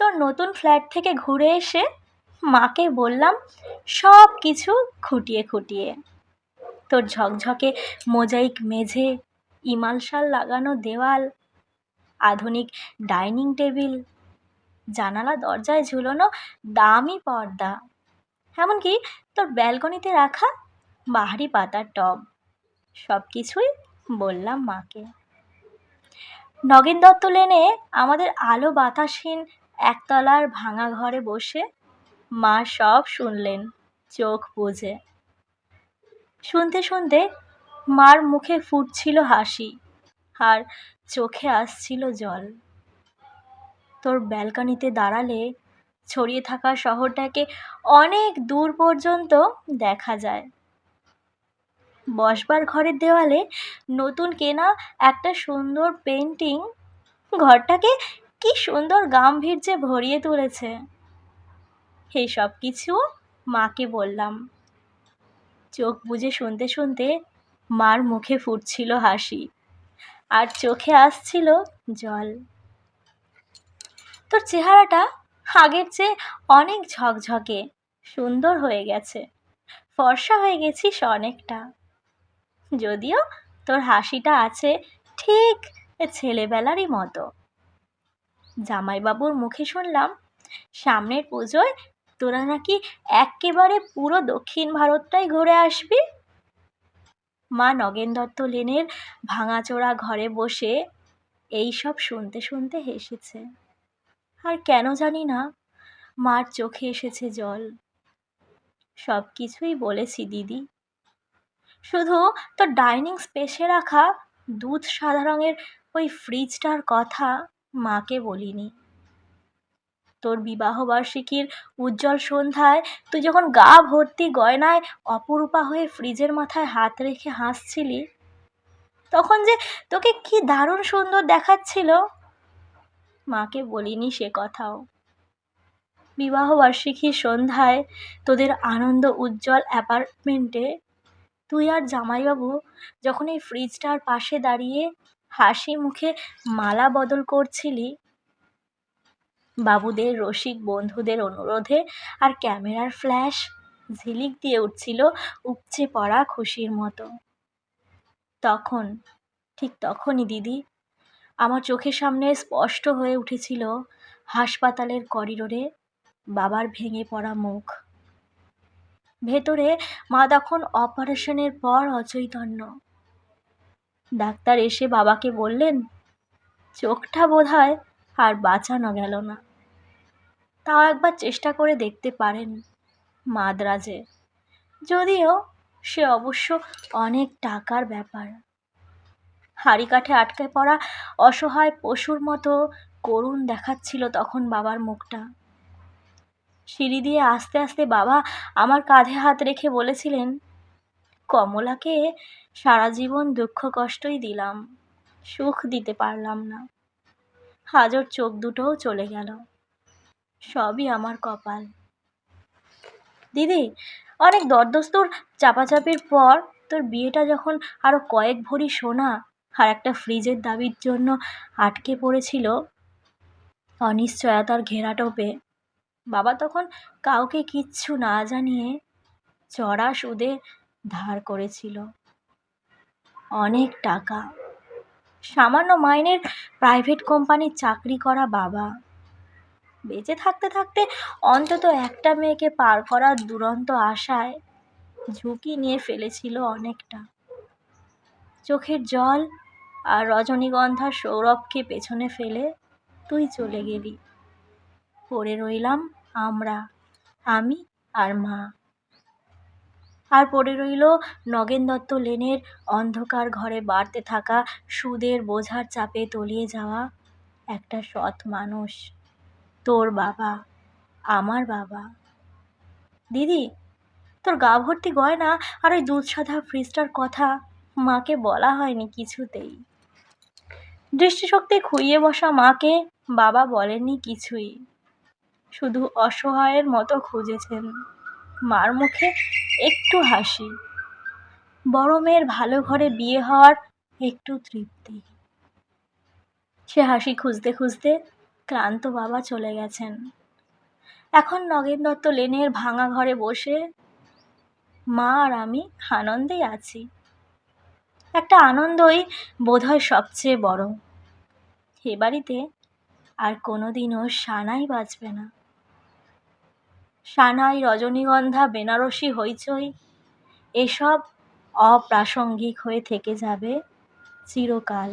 তোর নতুন ফ্ল্যাট থেকে ঘুরে এসে মাকে বললাম সব কিছু খুঁটিয়ে খুঁটিয়ে। তোর ঝকঝকে মোজাইক মেঝে, ইমালশাল লাগানো দেওয়াল, আধুনিক ডাইনিং টেবিল, জানালা দরজায় ঝুলোনো দামি পর্দা, এমনকি তোর ব্যালকনিতে রাখা বাহারি পাতার টব, সব কিছুই বললাম মাকে। নগেন দত্ত লেনে আমাদের আলো বাতাসহীন একতলার ভাঙা ঘরে বসে মা সব শুনলেন চোখ বুজে। শুনতে শুনতে মার মুখে ফুটছিল হাসি আর চোখে আসছিল জল। তোর ব্যালকনিতে দাঁড়ালে ছড়িয়ে থাকা শহরটাকে অনেক দূর পর্যন্ত দেখা যায়। বসবার ঘরের দেওয়ালে নতুন কেনা একটা সুন্দর পেন্টিং ঘরটাকে কি সুন্দর গাম্ভীর্যে ভরিয়ে তুলেছে। এই সব কিছু মাকে বললাম। চোখ বুজে শুনতে শুনতে মার মুখে ফুটছিল হাসি আর চোখে আসছিল জল। তোর চেহারাটা আগের চেয়ে অনেক ঝকঝকে সুন্দর হয়ে গেছে, ফর্সা হয়ে গেছিস অনেকটা। যদিও তোর হাসিটা আছে ঠিক ছেলেবেলারই মতো। জামাইবাবুর মুখে শুনলাম সামনের পুজোয় তোরা নাকি একেবারে পুরো দক্ষিণ ভারতটাই ঘুরে আসবি। মা নগেন দত্ত লেনের ভাঙাচোরা ঘরে বসে এই সব শুনতে শুনতে হেসেছে। আর কেন জানি না মার চোখে এসেছে জল। সব কিছুই বলেছি দিদি, শুধু তোর ডাইনিং স্পেসে রাখা দুধ সাদা রঙের ওই ফ্রিজটার কথা মাকে বলিনি। তোর বিবাহবার্ষিকীর উজ্জ্বল সন্ধ্যায় তুই যখন গা ভর্তি গয়নায় অপরূপা হয়ে ফ্রিজের মাথায় হাত রেখে হাসছিলি, তখন যে তোকে কি দারুণ সুন্দর দেখাচ্ছিল, মাকে বলিনি সে কথাও। বিবাহবার্ষিকীর সন্ধ্যায় তোদের আনন্দ উজ্জ্বল অ্যাপার্টমেন্টে তুই আর জামাইবাবু যখন এই ফ্রিজটার পাশে দাঁড়িয়ে হাসি মুখে মালা বদল করছিলি, বাবুদের রসিক বন্ধুদের অনুরোধে আর ক্যামেরার ফ্ল্যাশ ঝিলিক দিয়ে উঠছিল উপচে পড়া খুশির মতো, তখন ঠিক তখনই দিদি আমার চোখের সামনে স্পষ্ট হয়ে উঠেছিল হাসপাতালের করিডোরে বাবার ভেঙে পড়া মুখ। ভেতরে মা তখন অপারেশনের পর অচৈতন্য। ডাক্তার এসে বাবাকে বললেন চোখটা বোধহয় আর বাঁচানো গেল না, তাও একবার চেষ্টা করে দেখতে পারেন মাদ্রাজে, যদিও সে অবশ্য অনেক টাকার ব্যাপার। হাড়ি কাঠে আটকে পড়া অসহায় পশুর মতো করুণ দেখাচ্ছিল তখন বাবার মুখটা। সিঁড়ি দিয়ে আস্তে আস্তে বাবা আমার কাঁধে হাত রেখে বলেছিলেন, কমলাকে সারা জীবন দুঃখ কষ্টই দিলাম, সুখ দিতে পারলাম না। আজ ওর চোখ দুটোও চলে গেল, সবই আমার কপাল। দিদি, অনেক দরদস্তুর চাপাচাপির পর তোর বিয়েটা যখন আরো কয়েক ভরি সোনা আর একটা ফ্রিজের দাবির জন্য আটকে পড়েছিল অনিশ্চয়তার ঘেরাটোপে, বাবা তখন কাউকে কিচ্ছু না জানিয়ে চড়া সুদে ধার করেছিল অনেক টাকা। সামান্য মাইনের প্রাইভেট কোম্পানির চাকরি করা বাবা বেঁচে থাকতে থাকতে অন্তত একটা মেয়েকে পার করার দুরন্ত আশায় ঝুঁকি নিয়ে ফেলেছিল অনেকটা। চোখের জল আর রজনীগন্ধার সৌরভকে পেছনে ফেলে তুই চলে গেলি, পড়ে রইলাম আমরা, আমি আর মা। আর পড়ে রইল নগেন দত্ত লেনের অন্ধকার ঘরে বাড়তে থাকা সুদের বোঝার চাপে তলিয়ে যাওয়া একটা সৎ মানুষ, তোর বাবা, আমার বাবা। দিদি, তোর গা ভর্তি গয়না আর ওই দুধ সাদা ফ্রিজটার কথা মাকে বলা হয়নি কিছুতেই। দৃষ্টিশক্তি খুইয়ে বসা মাকে বাবা বলেননি কিছুই, শুধু অসহায়ের মতো খুঁজেছেন মার মুখে একটু হাসি, বড় মেয়ের ভালো ঘরে বিয়ে হওয়ার একটু তৃপ্তি। সে হাসি খুঁজতে খুঁজতে ক্লান্ত বাবা চলে গেছেন। এখন নগেন দত্ত লেনের ভাঙা ঘরে বসে মা আর আমি আনন্দেই আছি। একটা আনন্দই বোধহয় সবচেয়ে বড়। এ বাড়িতে আর কোনোদিনও সানাই বাজবে না। সানাই, রজনীগন্ধা, বেনারসি, হইচই এসব অপ্রাসঙ্গিক হয়ে থেকে যাবে চিরকাল।